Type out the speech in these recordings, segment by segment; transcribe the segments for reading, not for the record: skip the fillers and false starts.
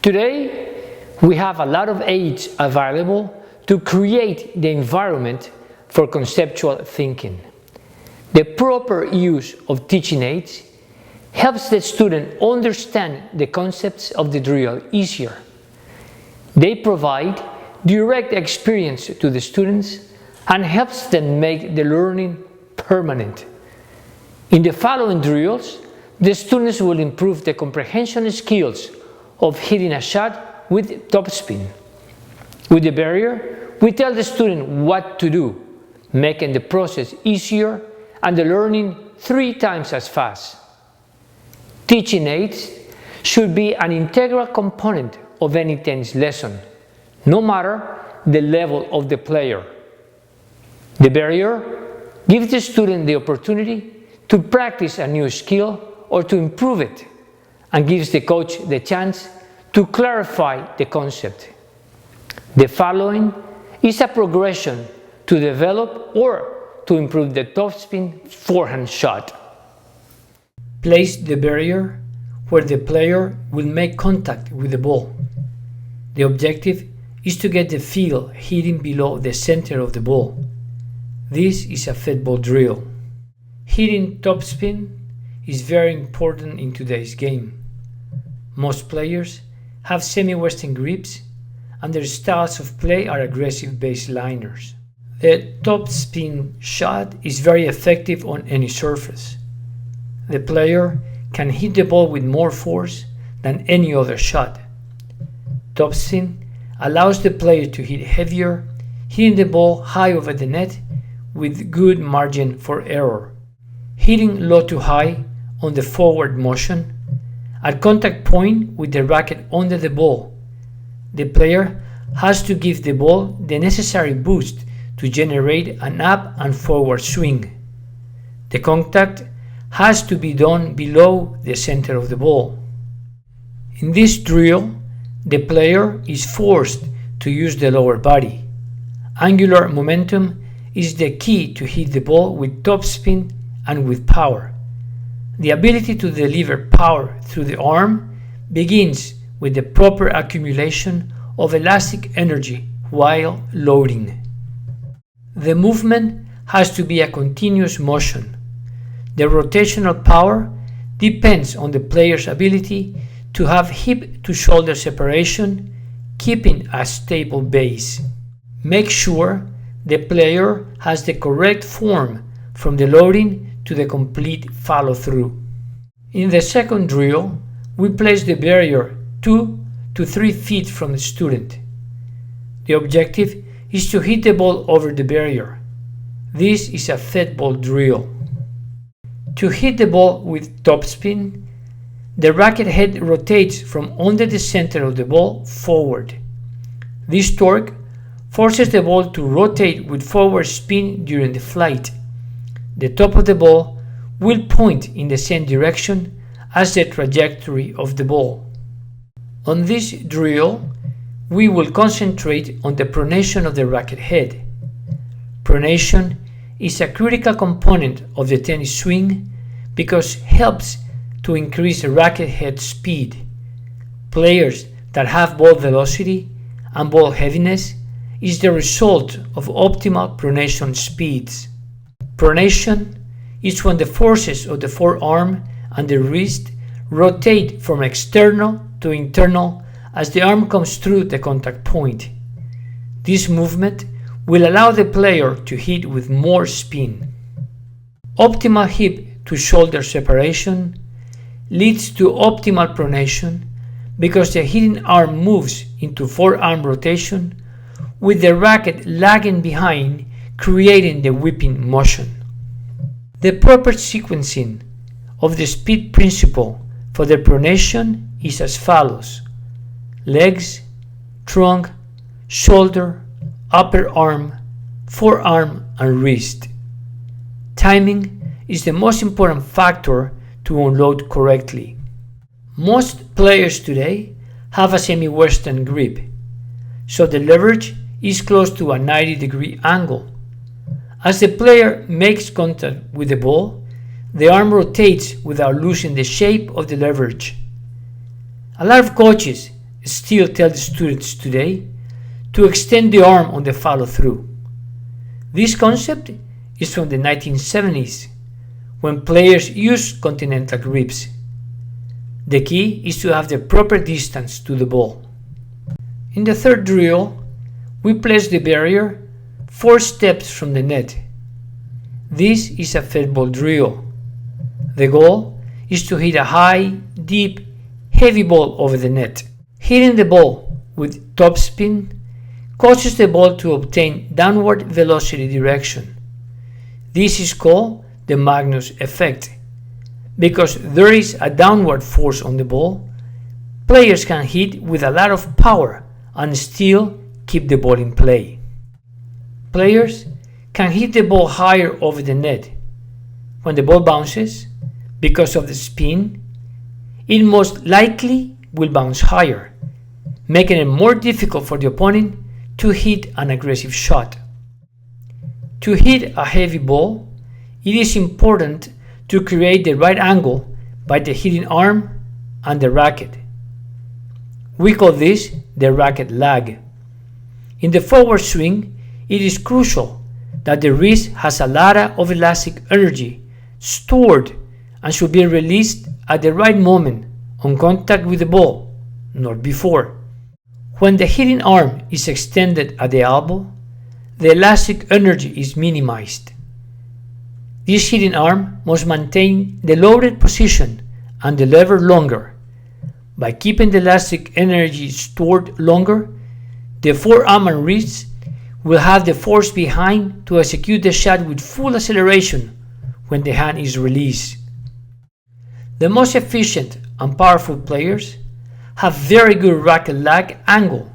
Today, we have a lot of aids available to create the environment for conceptual thinking. The proper use of teaching aids helps the student understand the concepts of the drill easier. They provide direct experience to the students and helps them make the learning permanent. In the following drills, the students will improve the comprehension skills of hitting a shot with topspin. With the barrier, we tell the student what to do, making the process easier and the learning 3 times as fast. Teaching aids should be an integral component of any tennis lesson, no matter the level of the player. The barrier gives the student the opportunity to practice a new skill or to improve it, and gives the coach the chance to clarify the concept. The following is a progression to develop or to improve the topspin forehand shot. Place the barrier where the player will make contact with the ball. The objective is to get the feel hitting below the center of the ball. This is a football drill. Hitting topspin is very important in today's game. Most players have semi-western grips and their styles of play are aggressive baseliners. The topspin shot is very effective on any surface. The player can hit the ball with more force than any other shot. Topspin allows the player to hit heavier, hitting the ball high over the net with good margin for error. Hitting low to high on the forward motion, at contact point with the racket under the ball, the player has to give the ball the necessary boost to generate an up and forward swing. The contact has to be done below the center of the ball. In this drill, the player is forced to use the lower body. Angular momentum is the key to hit the ball with topspin and with power. The ability to deliver power through the arm begins with the proper accumulation of elastic energy while loading. The movement has to be a continuous motion. The rotational power depends on the player's ability to have hip to shoulder separation, keeping a stable base. Make sure the player has the correct form from the loading to the complete follow-through. In the second drill, we place the barrier 2 to 3 feet from the student. The objective is to hit the ball over the barrier. This is a football drill. To hit the ball with topspin, the racket head rotates from under the center of the ball forward. This torque forces the ball to rotate with forward spin during the flight. The top of the ball will point in the same direction as the trajectory of the ball. On this drill, we will concentrate on the pronation of the racket head. Pronation is a critical component of the tennis swing because it helps to increase the racket head speed. Players that have ball velocity and ball heaviness is the result of optimal pronation speeds. Pronation is when the forces of the forearm and the wrist rotate from external to internal as the arm comes through the contact point. This movement will allow the player to hit with more spin. Optimal hip to shoulder separation leads to optimal pronation because the hitting arm moves into forearm rotation with the racket lagging behind, creating the whipping motion. The proper sequencing of the speed principle for the pronation is as follows: legs, trunk, shoulder, upper arm, forearm, and wrist. Timing is the most important factor to unload correctly. Most players today have a semi-western grip, so the leverage is close to a 90-degree angle. As the player makes contact with the ball, the arm rotates without losing the shape of the leverage. A lot of coaches, still tell the students today to extend the arm on the follow-through. This concept is from the 1970s, when players used continental grips. The key is to have the proper distance to the ball. In the third drill, we place the barrier 4 steps from the net. This is a fed ball drill. The goal is to hit a high, deep, heavy ball over the net. Hitting the ball with topspin causes the ball to obtain downward velocity direction. This is called the Magnus Effect. Because there is a downward force on the ball, players can hit with a lot of power and still keep the ball in play. Players can hit the ball higher over the net. When the ball bounces, because of the spin, it most likely will bounce higher, making it more difficult for the opponent to hit an aggressive shot. To hit a heavy ball, it is important to create the right angle by the hitting arm and the racket. We call this the racket lag. In the forward swing, it is crucial that the wrist has a lot of elastic energy stored and should be released at the right moment on contact with the ball, not before. When the hitting arm is extended at the elbow, the elastic energy is minimized. This hitting arm must maintain the loaded position and the lever longer. By keeping the elastic energy stored longer, the forearm and wrist will have the force behind to execute the shot with full acceleration when the hand is released. The most efficient and powerful players have very good racket lag angle,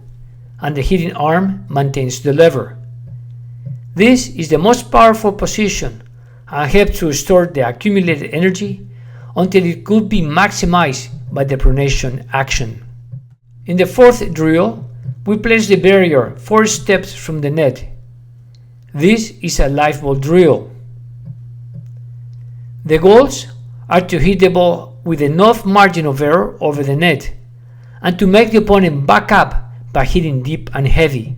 and the hitting arm maintains the lever. This is the most powerful position and helps to store the accumulated energy until it could be maximized by the pronation action. In the fourth drill, we place the barrier 4 steps from the net. This is a live ball drill. The goals are to hit the ball with enough margin of error over the net and to make the opponent back up by hitting deep and heavy.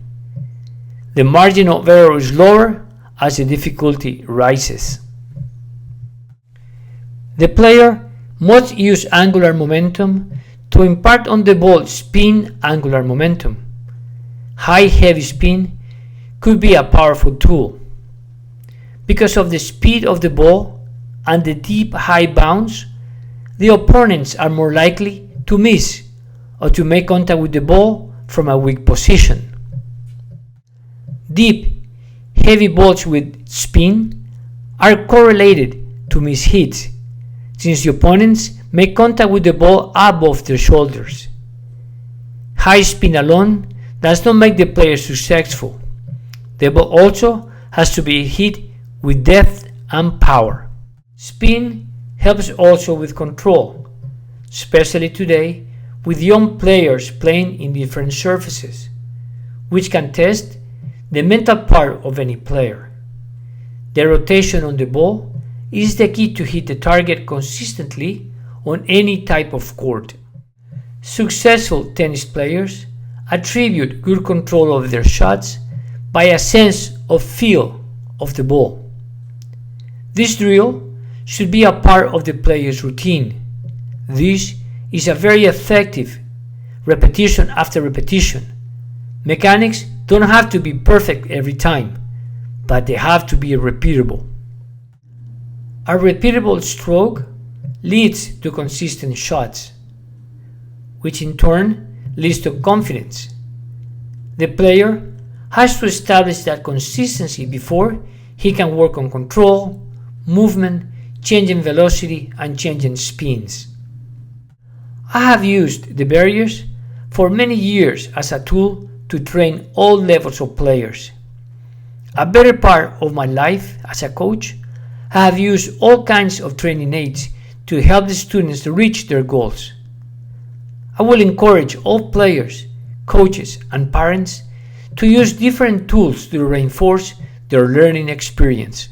The margin of error is lower as the difficulty rises. The player must use angular momentum to impart on the ball spin angular momentum. High heavy spin could be a powerful tool. Because of the speed of the ball and the deep high bounce, the opponents are more likely to miss or to make contact with the ball from a weak position. Deep, heavy balls with spin are correlated to miss hits, since the opponents make contact with the ball above their shoulders. High spin alone does not make the player successful. The ball also has to be hit with depth and power. Spin helps also with control, especially today with young players playing in different surfaces, which can test the mental part of any player. The rotation on the ball is the key to hit the target consistently on any type of court. Successful tennis players attribute good control of their shots by a sense of feel of the ball. This drill should be a part of the player's routine. This is a very effective repetition after repetition. Mechanics don't have to be perfect every time, but they have to be repeatable. A repeatable stroke leads to consistent shots, which in turn leads to confidence. The player has to establish that consistency before he can work on control, movement, changing velocity, and changing spins. I have used the barriers for many years as a tool to train all levels of players. A better part of my life as a coach, I have used all kinds of training aids to help the students reach their goals. I will encourage all players, coaches, and parents to use different tools to reinforce their learning experience.